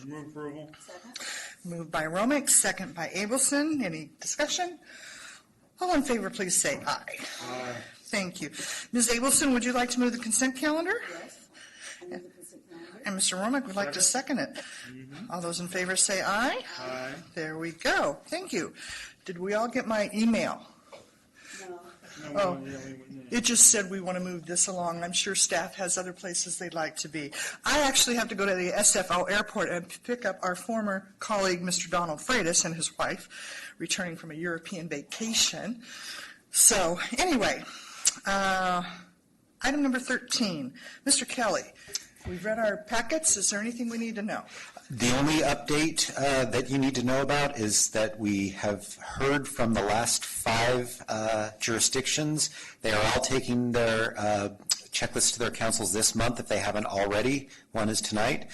Move approval. Second. Moved by Romick, second by Abelson. Any discussion? All in favor, please say aye. Aye. Thank you. Ms. Abelson, would you like to move the consent calendar? Yes. I move the consent calendar. And Mr. Romick would like to second it. All those in favor say aye. Aye. There we go. Thank you. Did we all get my email? No. Oh, it just said we want to move this along. I'm sure staff has other places they'd like to be. I actually have to go to the SFO airport and pick up our former colleague, Mr. Donald Freitas, and his wife, returning from a European vacation. So anyway, item number 13. Mr. Kelly, we've read our packets. Is there anything we need to know? The only update that you need to know about is that we have heard from the last 5 jurisdictions. They are all taking their checklists to their councils this month if they haven't already. One is tonight.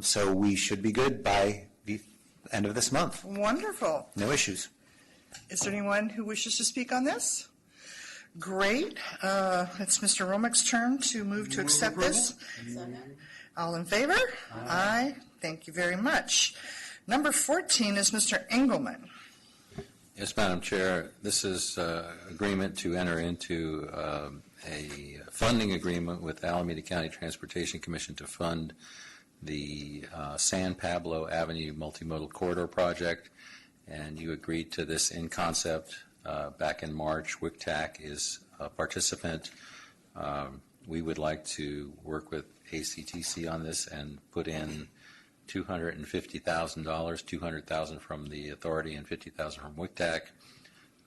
So we should be good by the end of this month. Wonderful. No issues. Is there anyone who wishes to speak on this? Great. It's Mr. Romick's turn to move to accept this. Second. All in favor? Aye. Thank you very much. Number 14 is Mr. Engelmann. Yes, Madam Chair. This is agreement to enter into a funding agreement with Alameda County Transportation Commission to fund the San Pablo Avenue Multimodal Corridor Project. And you agreed to this in concept back in March. WICTAC is a participant. We would like to work with ACTC on this and put in $250,000, $200,000 from the authority and $50,000 from WICTAC.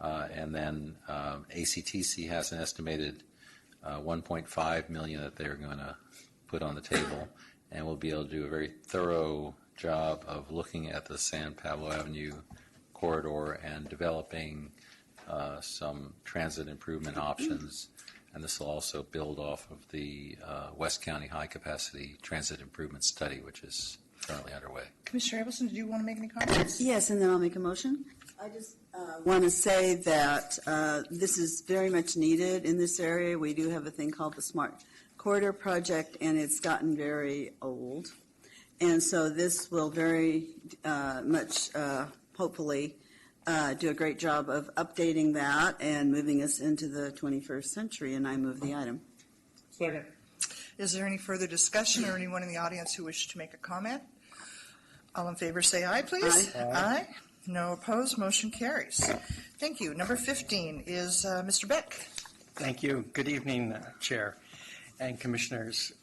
And then ACTC has an estimated $1.5 million that they're going to put on the table, and we'll be able to do a very thorough job of looking at the San Pablo Avenue corridor and developing some transit improvement options. And this will also build off of the West County High Capacity Transit Improvement Study, which is currently underway. Commissioner Abelson, did you want to make any comments? Yes, and then I'll make a motion. I just want to say that this is very much needed in this area. We do have a thing called the Smart Corridor Project, and it's gotten very old. And so this will very much, hopefully, do a great job of updating that and moving us into the 21st century, and I move the item. Second. Is there any further discussion or anyone in the audience who wishes to make a comment? All in favor say aye, please. Aye. Aye. No opposed. Motion carries. Thank you. Number 15 is Mr. Beck. Thank you. Good evening, Chair and Commissioners.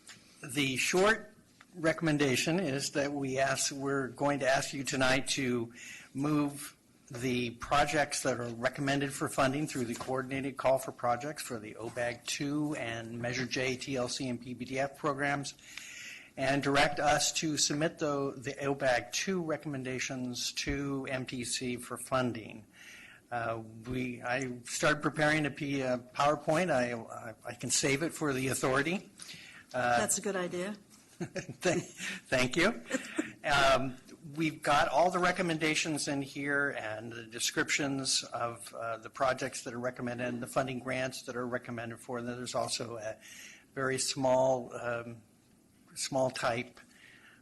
The short recommendation is that we're going to ask you tonight to move the projects that are recommended for funding through the coordinated call for projects for the OBAG 2 and Measure J, TLC, and PBDF programs, and direct us to submit the OBAG 2 recommendations to MTC for funding. I started preparing a PowerPoint. I can save it for the authority. That's a good idea. Thank you. We've got all the recommendations in here and the descriptions of the projects that are recommended and the funding grants that are recommended for them. There's also a very small type,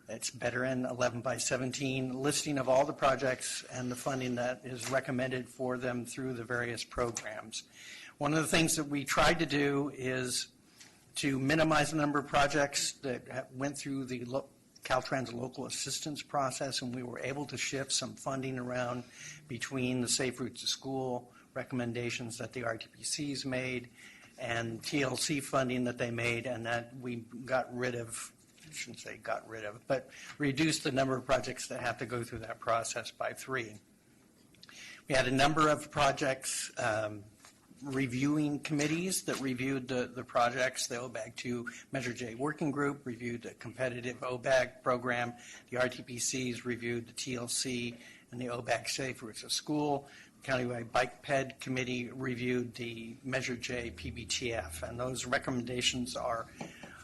it's better in 11 by 17, listing of all the projects and the funding that is recommended for them through the various programs. One of the things that we tried to do is to minimize the number of projects that went through the Caltrans local assistance process, and we were able to shift some funding around between the Safe Routes to School recommendations that the RTPCs made and TLC funding that they made, and that we got rid of, I shouldn't say got rid of, but reduced the number of projects that have to go through that process by 3. We had a number of projects reviewing committees that reviewed the projects. The OBAG 2 Measure J working group reviewed the competitive OBAG program. The RTPCs reviewed the TLC and the OBAG Safe Routes to School. The Countywide Bike Ped Committee reviewed the Measure J PBTF, and those recommendations are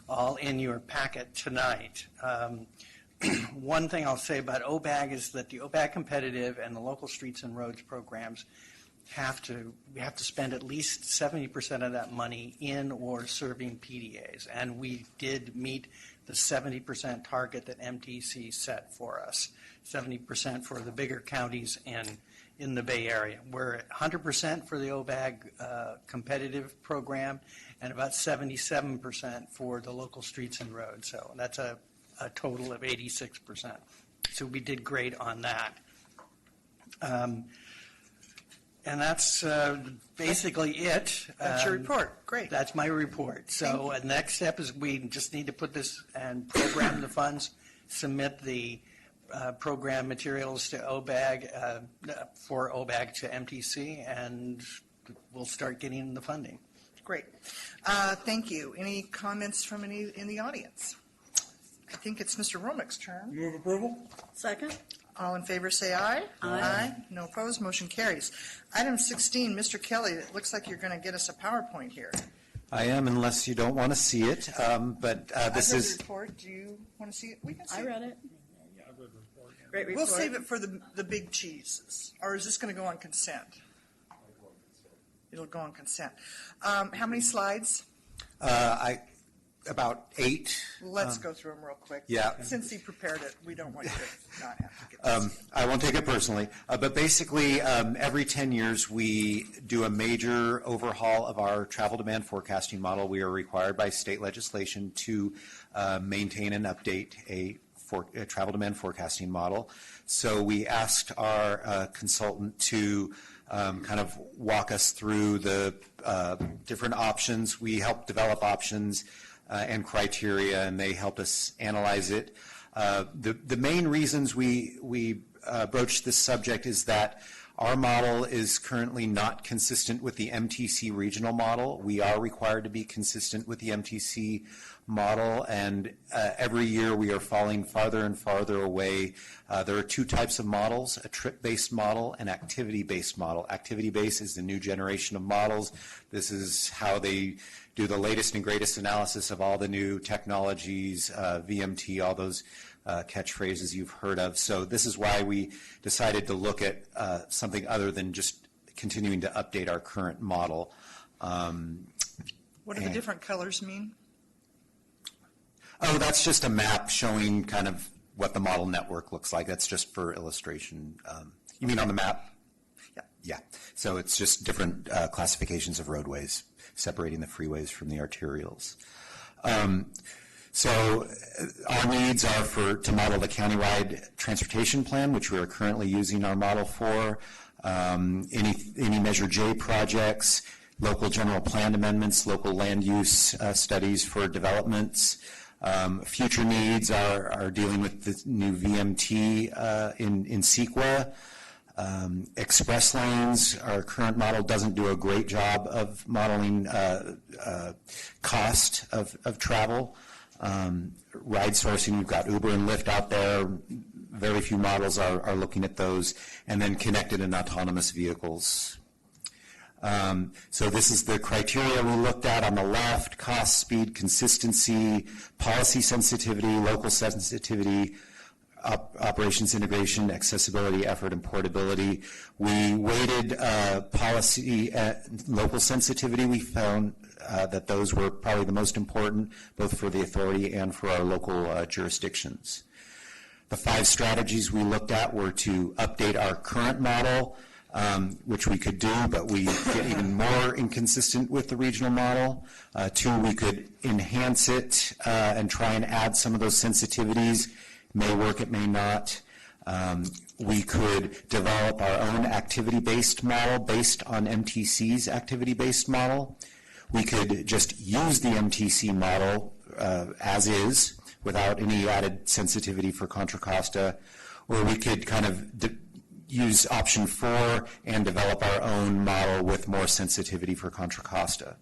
all in your packet tonight. One thing I'll say about OBAG is that the OBAG competitive and the local streets and roads programs we have to spend at least 70% of that money in or serving PDAs, and we did meet the 70% target that MTC set for us, 70% for the bigger counties in the Bay Area. We're at 100% for the OBAG competitive program and about 77% for the local streets and roads. So that's a total of 86%. So we did great on that. And that's basically it. That's your report. Great. That's my report. So the next step is we just need to put this and program the funds, submit the program materials to OBAG, for OBAG to MTC, and we'll start getting the funding. Great. Thank you. Any comments from any in the audience? I think it's Mr. Romick's turn. Move approval? Second? All in favor, say aye. Aye. No opposed, motion carries. Item 16, Mr. Kelly, it looks like you're going to get us a PowerPoint here. I am, unless you don't want to see it, but this I've read is, the report. Do you want to see it? We can see I it. read it. Yeah, I read the report. Great We'll report. save it for the big cheeses. Or is this going to go on consent? It'll go on consent. How many slides? about 8. Let's go through them real quick. yeah. Since he prepared it, we don't want you to not have to get this. I won't take it personally, but basically, every 10 years, we do a major overhaul of our travel demand forecasting model. We are required by state legislation to maintain and update a travel demand forecasting model. So we asked our consultant to kind of walk us through the different options. We helped develop options and criteria, and they helped us analyze it. The main reasons we broached this subject is that our model is currently not consistent with the MTC regional model. We are required to be consistent with the MTC model, and every year we are falling farther and farther away. There are 2 types of models, a trip-based model and activity-based model. Activity-based is the new generation of models. This is how they do the latest and greatest analysis of all the new technologies, VMT, all those catchphrases you've heard of. So this is why we decided to look at something other than just continuing to update our current model. What do the different colors mean? Oh, that's just a map showing kind of what the model network looks like. That's just for illustration. You mean on the map? Yeah. Yeah. So it's just different classifications of roadways, separating the freeways from the arterials. So our needs are to model the countywide transportation plan, which we are currently using our model for, any Measure J projects, local general plan amendments, local land use studies for developments. Future needs are dealing with the new VMT in CEQA. Express lanes, our current model doesn't do a great job of modeling cost of travel. Ride sourcing, we've got Uber and Lyft out there. Very few models are looking at those. And then connected and autonomous vehicles. So this is the criteria we looked at on the left: cost, speed, consistency, policy sensitivity, local sensitivity, operations integration, accessibility, effort, and portability. We weighted policy local sensitivity. We found that those were probably the most important, both for the authority and for our local jurisdictions. The 5 strategies we looked at were to update our current model, which we could do, but we get even more inconsistent with the regional model. 2, we could enhance it and try and add some of those sensitivities. May work, it may not. We could develop our own activity-based model based on MTC's activity-based model. We could just use the MTC model as is, without any added sensitivity for Contra Costa, or we could kind of use option 4 and develop our own model with more sensitivity for Contra Costa.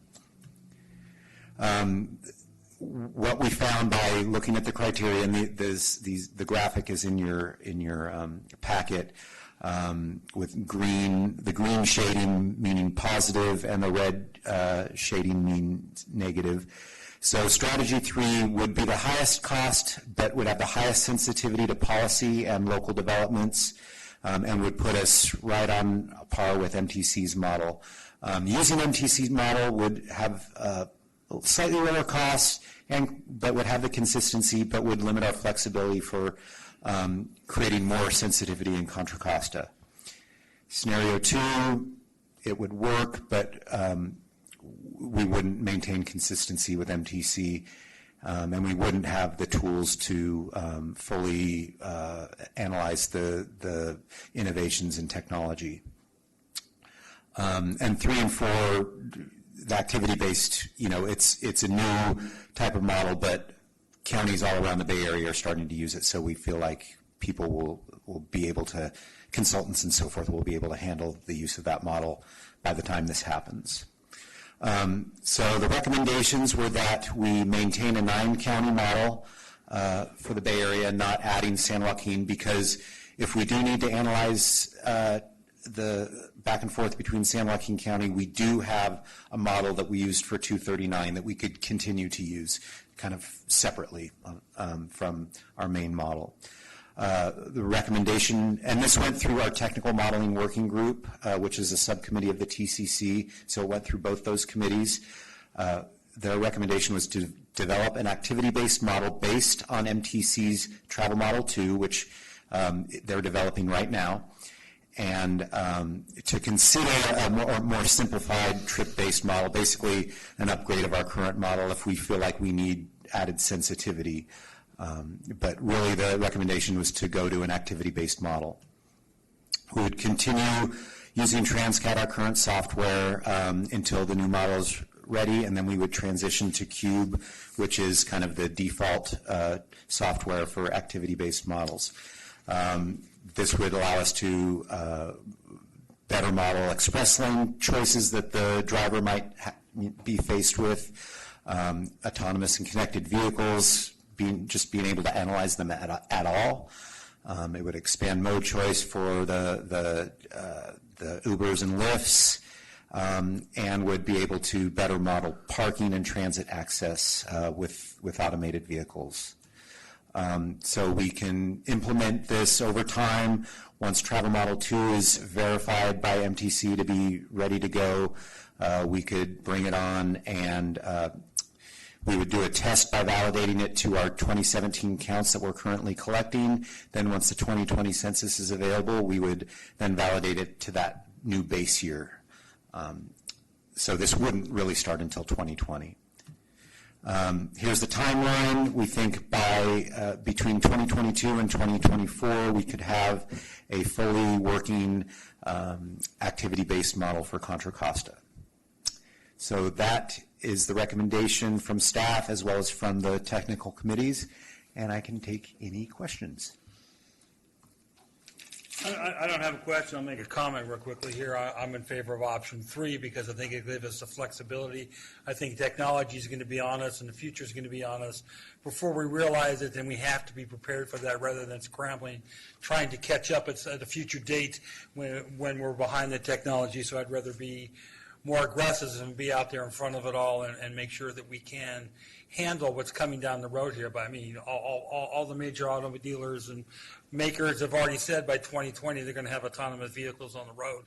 What we found by looking at the criteria, and the graphic is in your packet, with the green shading meaning positive and the red shading means negative. So strategy 3 would be the highest cost, but would have the highest sensitivity to policy and local developments, and would put us right on par with MTC's model. Using MTC's model would have slightly lower costs but would have the consistency, but would limit our flexibility for creating more sensitivity in Contra Costa. Scenario 2, it would work, but we wouldn't maintain consistency with MTC, and we wouldn't have the tools to fully analyze the innovations in technology. And 3 and 4, the activity-based, it's a new type of model, but counties all around the Bay Area are starting to use it, so we feel like people will be able to, consultants and so forth, will be able to handle the use of that model by the time this happens. So the recommendations were that we maintain a 9-county model for the Bay Area, not adding San Joaquin, because if we do need to analyze the back and forth between San Joaquin County, we do have a model that we used for 239 that we could continue to use kind of separately from our main model. The recommendation, and this went through our technical modeling working group, which is a subcommittee of the TCC, so it went through both those committees. Their recommendation was to develop an activity-based model based on MTC's Travel Model 2, which they're developing right now, and to consider a more simplified trip-based model, basically an upgrade of our current model if we feel like we need added sensitivity. But really the recommendation was to go to an activity-based model. We would continue using Transcat, our current software, until the new model is ready, and then we would transition to Cube, which is kind of the default software for activity-based models. This would allow us to better model express lane choices that the driver might be faced with, autonomous and connected vehicles, being able to analyze them at all. It would expand mode choice for the Ubers and Lyfts, and would be able to better model parking and transit access with automated vehicles. So we can implement this over time. Once Travel Model 2 is verified by MTC to be ready to go, we could bring it on, and we would do a test by validating it to our 2017 counts that we're currently collecting. Then once the 2020 census is available, we would then validate it to that new base year. So this wouldn't really start until 2020. Here's the timeline. We think by between 2022 and 2024, we could have a fully working activity-based model for Contra Costa. So that is the recommendation from staff as well as from the technical committees, and I can take any questions. I don't have a question. I'll make a comment real quickly here. I'm in favor of option 3 because I think it gives us the flexibility. I think technology is going to be on us and the future is going to be on us. Before we realize it, then we have to be prepared for that rather than scrambling, trying to catch up at a future date when we're behind the technology. So I'd rather be more aggressive and be out there in front of it all and make sure that we can handle what's coming down the road here. But I mean, all the major automobile dealers and makers have already said by 2020 they're going to have autonomous vehicles on the road.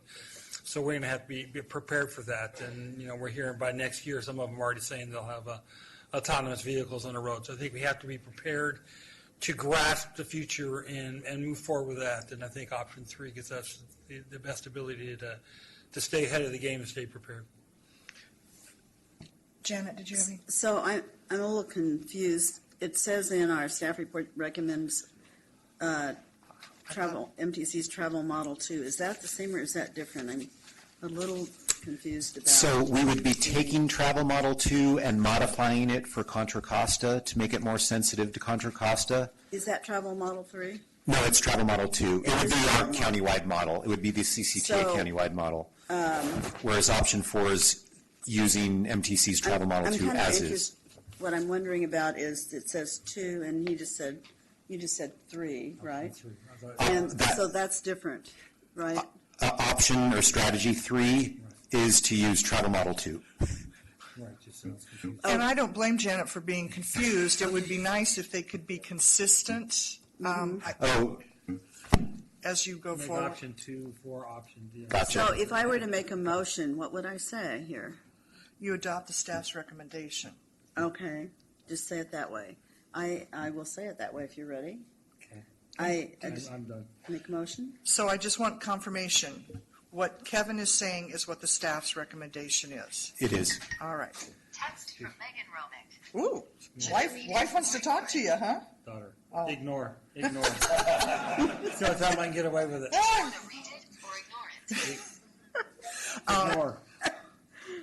So we're going to have to be prepared for that. And, we're hearing by next year, some of them are already saying they'll have autonomous vehicles on the road. So I think we have to be prepared to grasp the future and move forward with that. And I think option 3 gives us the best ability to stay ahead of the game and stay prepared. Janet, did you have any? So I'm a little confused. It says in our staff report recommends MTC's Travel Model 2. Is that the same or is that different? I'm a little confused about. So we would be taking Travel Model 2 and modifying it for Contra Costa to make it more sensitive to Contra Costa. Is that Travel Model 3? No, it's Travel Model 2. It would be our countywide model. It would be the CCTA countywide model. Whereas option 4 is using MTC's Travel Model 2 as is. What I'm wondering about is it says 2 and you just said 3, right? And so that's different, right? Option or strategy 3 is to use Travel Model 2. And I don't blame Janet for being confused. It would be nice if they could be consistent as you go Make forward. option 2 for option D. Gotcha. So if I were to make a motion, what would I say here? You adopt the staff's recommendation. Okay. Just say it that way. I will say it that way if you're ready. Okay. I just I'm done. make a motion. So I just want confirmation. What Kevin is saying is what the staff's recommendation is. It is. All right. Text from Megan Romick. Ooh, wife wants to talk to you, huh? Daughter, Oh. ignore. See what time I can get away with it. Either read it or ignore it. Ignore.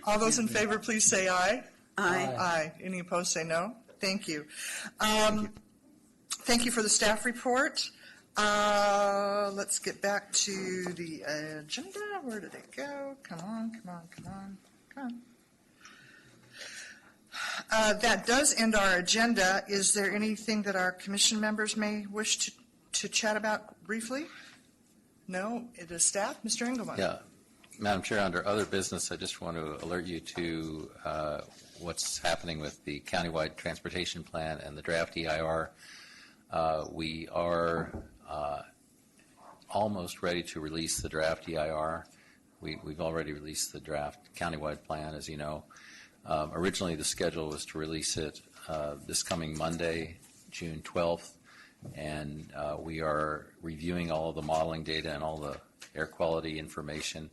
All those in favor, please say aye. Aye. Aye. Any opposed, say no. Thank you. Thank you for the staff report. Let's get back to the agenda. Where did it go? Come on. That does end our agenda. Is there anything that our commission members may wish to chat about briefly? No? It is staff? Mr. Engelmann? Yeah. Madam Chair, under other business, I just want to alert you to what's happening with the countywide transportation plan and the draft EIR. We are almost ready to release the draft EIR. We've already released the draft countywide plan, as you know. Originally, the schedule was to release it this coming Monday, June 12th, and we are reviewing all of the modeling data and all the air quality information,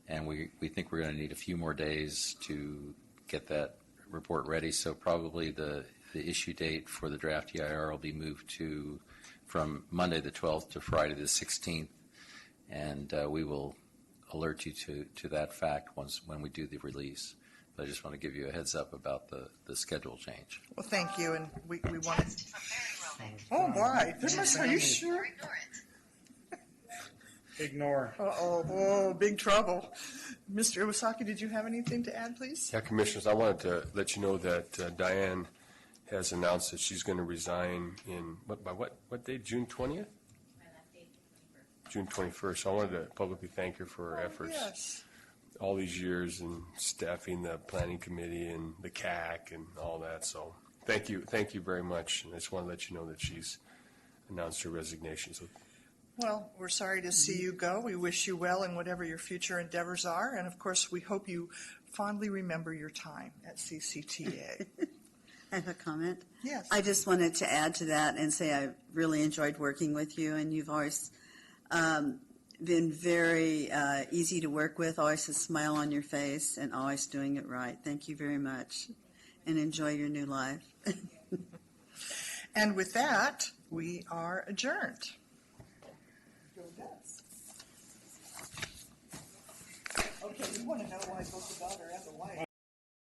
and we think we're going to need a few more days to get that report ready. So probably the issue date for the draft EIR will be moved from Monday the 12th to Friday the 16th, and we will alert you to that fact when we do the release. But I just want to give you a heads up about the schedule change. Well, thank you, and we want to... Text from Mary Romick. Oh, my. Goodness, are you sure? Or ignore it. Ignore. Uh-oh, big trouble. Mr. Iwasaki, did you have anything to add, please? Yeah, Commissioners, I wanted to let you know that Diane has announced that she's going to resign by what date? June 20th? June 21st. So I wanted to publicly thank her for her efforts Yes. all these years in staffing the planning committee and the CAC and all that. So thank you very much. And I just want to let you know that she's announced her resignation. So Well, we're sorry to see you go. We wish you well in whatever your future endeavors are. And of course, we hope you fondly remember your time at CCTA. I have a comment. Yes. I just wanted to add to that and say I really enjoyed working with you, and you've always been very easy to work with, always a smile on your face, and always doing it right. Thank you very much, and enjoy your new life. And with that, we are adjourned. Okay, you want to know why both the daughter and the wife